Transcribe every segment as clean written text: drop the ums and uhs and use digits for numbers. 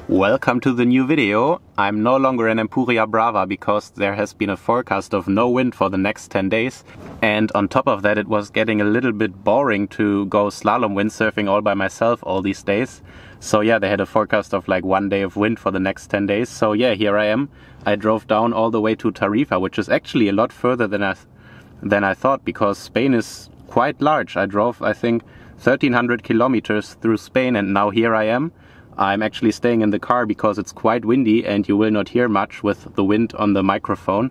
Welcome to the new video. I'm no longer in Empuria Brava because there has been a forecast of no wind for the next 10 days. And on top of that, it was getting a little bit boring to go slalom windsurfing all by myself all these days. So yeah, they had a forecast of like 1 day of wind for the next 10 days. So yeah, here I am. I drove down all the way to Tarifa, which is actually a lot further than I thought, because Spain is quite large. I drove, I think, 1300 kilometers through Spain, and now here I am. I'm actually staying in the car because it's quite windy and you will not hear much with the wind on the microphone.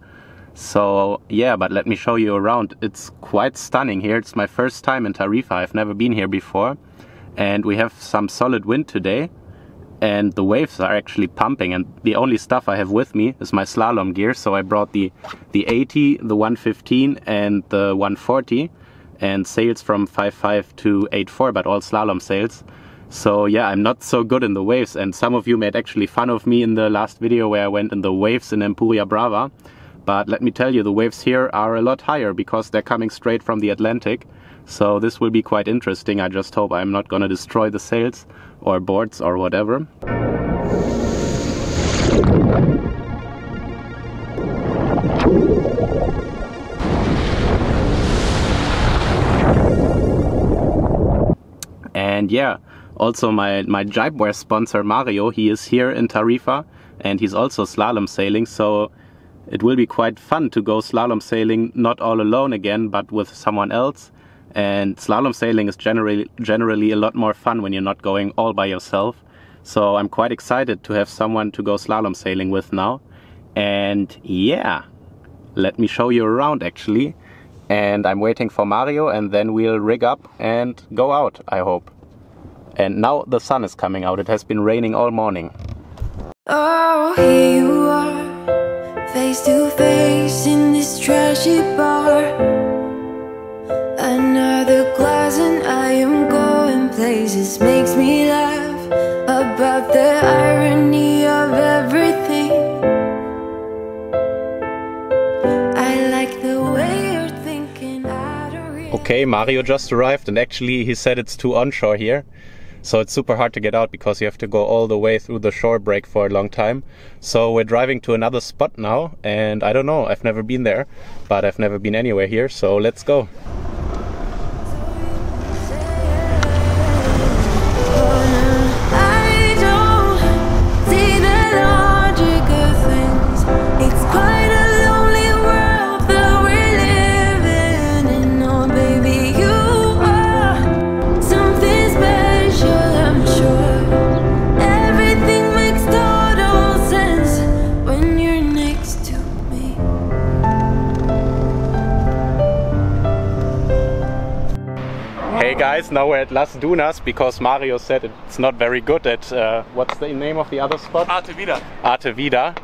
So yeah, but let me show you around. It's quite stunning here. It's my first time in Tarifa. I've never been here before. And we have some solid wind today. And the waves are actually pumping. And the only stuff I have with me is my slalom gear. So I brought the 80, the 115 and the 140. And sails from 5.5 to 8.4, but all slalom sails. So yeah, I'm not so good in the waves, and some of you made actually fun of me in the last video where I went in the waves in Empuria Brava. But let me tell you, the waves here are a lot higher because they're coming straight from the Atlantic. So this will be quite interesting. I just hope I'm not gonna destroy the sails or boards or whatever. And yeah, also my jibewear sponsor Mario, he is here in Tarifa and he's also slalom sailing, so it will be quite fun to go slalom sailing not all alone again, but with someone else. And slalom sailing is generally a lot more fun when you're not going all by yourself. So I'm quite excited to have someone to go slalom sailing with now. And yeah, let me show you around actually. And I'm waiting for Mario and then we'll rig up and go out, I hope. And now the sun is coming out. It has been raining all morning. Oh, here you are, face to face in this trashy bar. Another glass and I am going places. Makes me laugh about the irony of everything. I like the way you're thinking. Okay, Mario just arrived and actually he said it's too onshore here. So it's super hard to get out because you have to go all the way through the shore break for a long time. So we're driving to another spot now, and I don't know, I've never been there, but I've never been anywhere here, so let's go. Hey guys, now we're at Las Dunas because Mario said it's not very good at, what's the name of the other spot? Arte Vida. Arte Vida.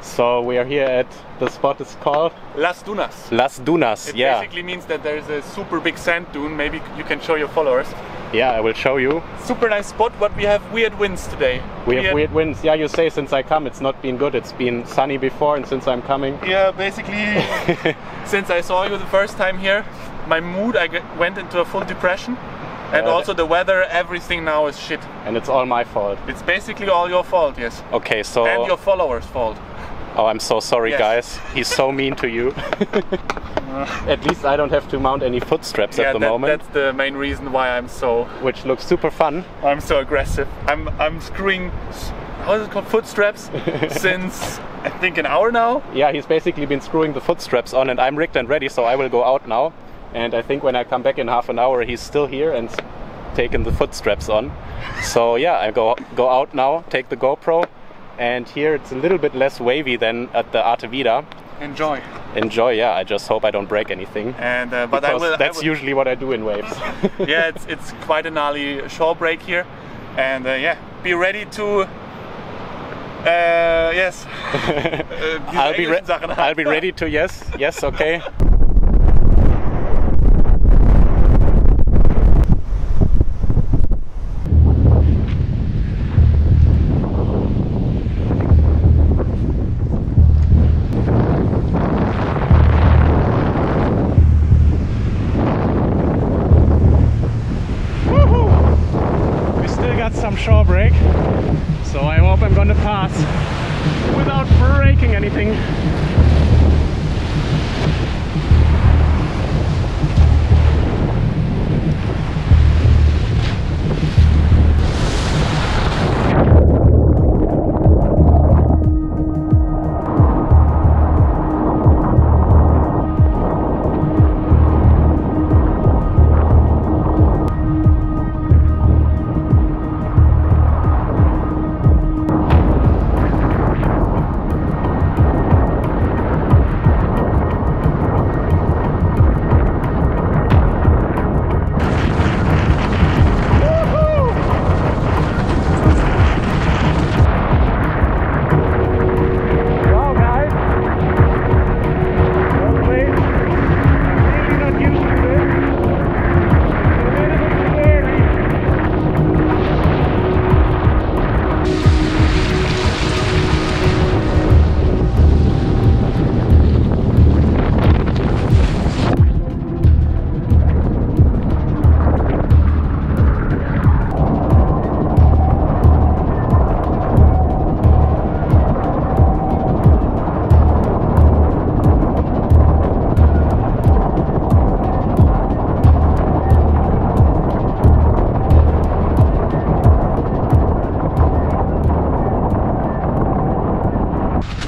So we are here at, the spot is called? Las Dunas. Las Dunas, yeah. It basically means that there's a super big sand dune. Maybe you can show your followers. Yeah, I will show you. Super nice spot, but we have weird winds today. We have weird winds. Yeah, you say since I come it's not been good. It's been sunny before, and since I'm coming. Yeah, basically since I saw you the first time here, my mood, I went into a full depression. And also the weather, everything now is shit. And it's all my fault. It's basically all your fault, yes. Okay, so... And your followers' fault. Oh, I'm so sorry, yes. Guys. He's so mean to you. At least I don't have to mount any foot straps at the moment. That's the main reason why I'm so... Which looks super fun. I'm so aggressive. I'm screwing... How is it called? Foot straps? Since, I think, an hour now? Yeah, he's basically been screwing the foot straps on, and I'm rigged and ready, so I will go out now. And I think when I come back in half an hour, he's still here and taking the foot straps on. So yeah, I go out now, take the GoPro, and here it's a little bit less wavy than at the Arte Vida. Enjoy. Enjoy, yeah. I just hope I don't break anything. And but that's usually what I do in waves. Yeah, it's quite a gnarly shore break here, and yeah, be ready to. Yes. I'll be ready to yes. Okay. shore break, so I hope I'm gonna pass without breaking anything.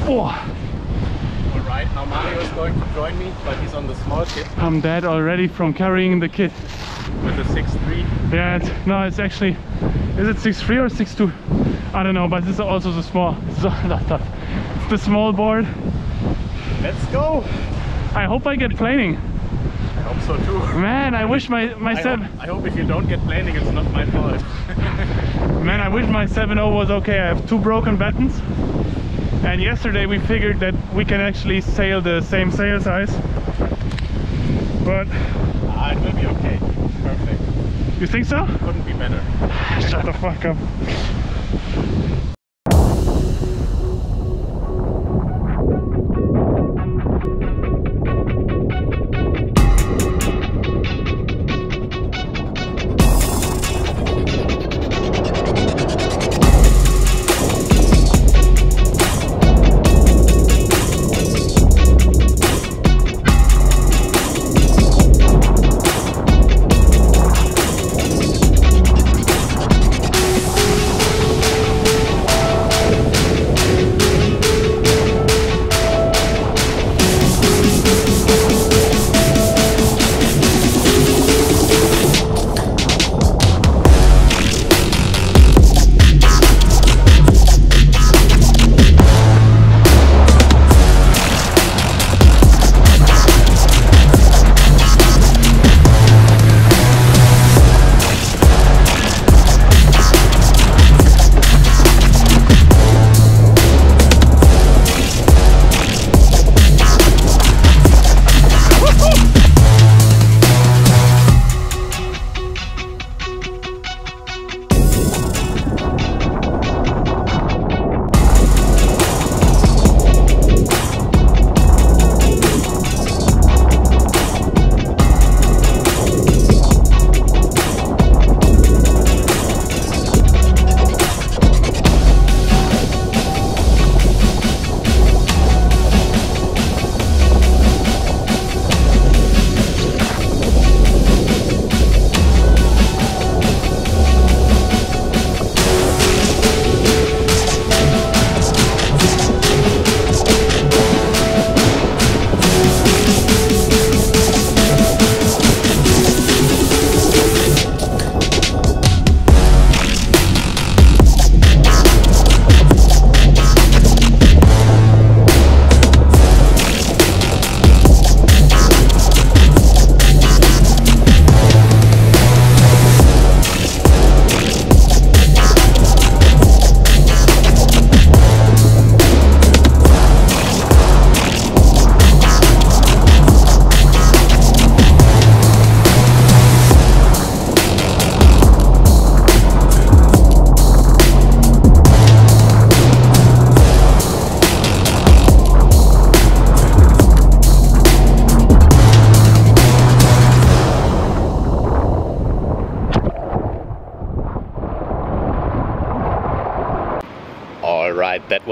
Alright, now Mario is going to join me, but he's on the small kit. I'm dead already from carrying the kit. With the 6'3". Yeah, no, it's actually, is it 6'3" or 6'2"? I don't know, but this is also the small, it's the small board. Let's go! I hope I get planing. I hope so too. Man, I wish my I hope if you don't get planing, it's not my fault. Man, I wish my 7.0 was okay. I have 2 broken buttons. And yesterday we figured that we can actually sail the same sail size. But it will be okay. Perfect. You think so? Couldn't be better. Shut the fuck up.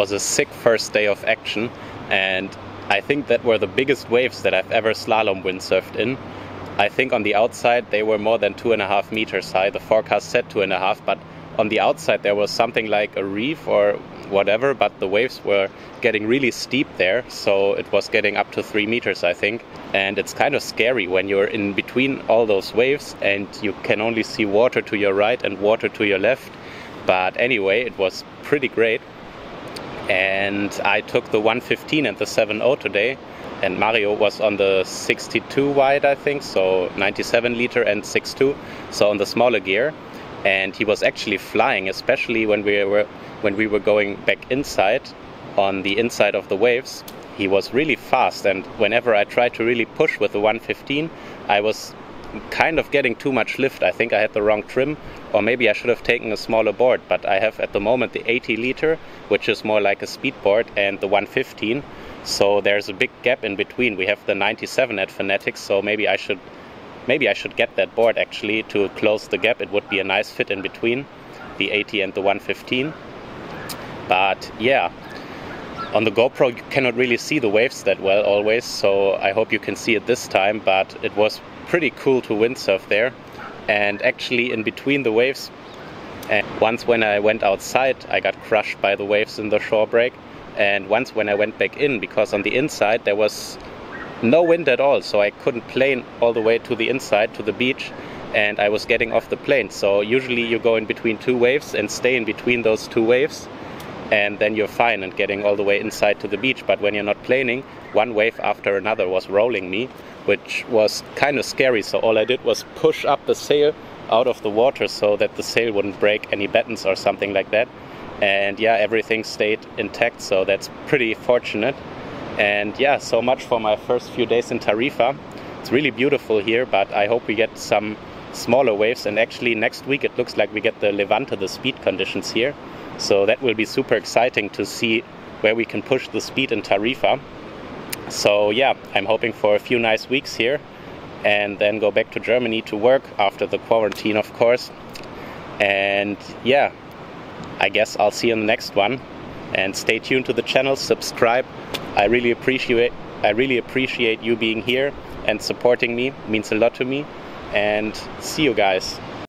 was a sick first day of action, and I think that were the biggest waves that I've ever slalom windsurfed in. I think on the outside they were more than 2.5 meters high. The forecast said 2.5, but on the outside there was something like a reef or whatever, but the waves were getting really steep there, so it was getting up to 3 meters, I think. And it's kind of scary when you're in between all those waves and you can only see water to your right and water to your left. But anyway, it was pretty great. And I took the 115 and the 7.0 today, and Mario was on the 62 wide, I think, so 97 liter and 6.2, so on the smaller gear. And he was actually flying, especially when we were going back inside, on the inside of the waves. He was really fast, and whenever I tried to really push with the 115, I was kind of getting too much lift. I think I had the wrong trim, or maybe I should have taken a smaller board, but I have at the moment the 80 liter, which is more like a speed board, and the 115, so there's a big gap in between. We have the 97 at Fanatics, so maybe I should get that board actually to close the gap. It would be a nice fit in between the 80 and the 115. But yeah, on the GoPro you cannot really see the waves that well always, so I hope you can see it this time. But it was pretty cool to windsurf there, and actually in between the waves, and once when I went outside I got crushed by the waves in the shore break, and once when I went back in, because on the inside there was no wind at all, so I couldn't plane all the way to the inside, to the beach, and I was getting off the plane. So usually you go in between two waves and stay in between those two waves, and then you're fine and getting all the way inside to the beach. But when you're not planing, one wave after another was rolling me, which was kind of scary. So all I did was push up the sail out of the water so that the sail wouldn't break any battens or something like that. And yeah, everything stayed intact, so that's pretty fortunate. And yeah, so much for my first few days in Tarifa. It's really beautiful here, but I hope we get some smaller waves. And actually next week it looks like we get the Levante, the speed conditions here. So that will be super exciting to see where we can push the speed in Tarifa. So yeah, I'm hoping for a few nice weeks here and then go back to Germany to work after the quarantine, of course. And yeah, I guess I'll see you in the next one. And stay tuned to the channel, subscribe. I really appreciate you being here and supporting me. It means a lot to me. And see you guys.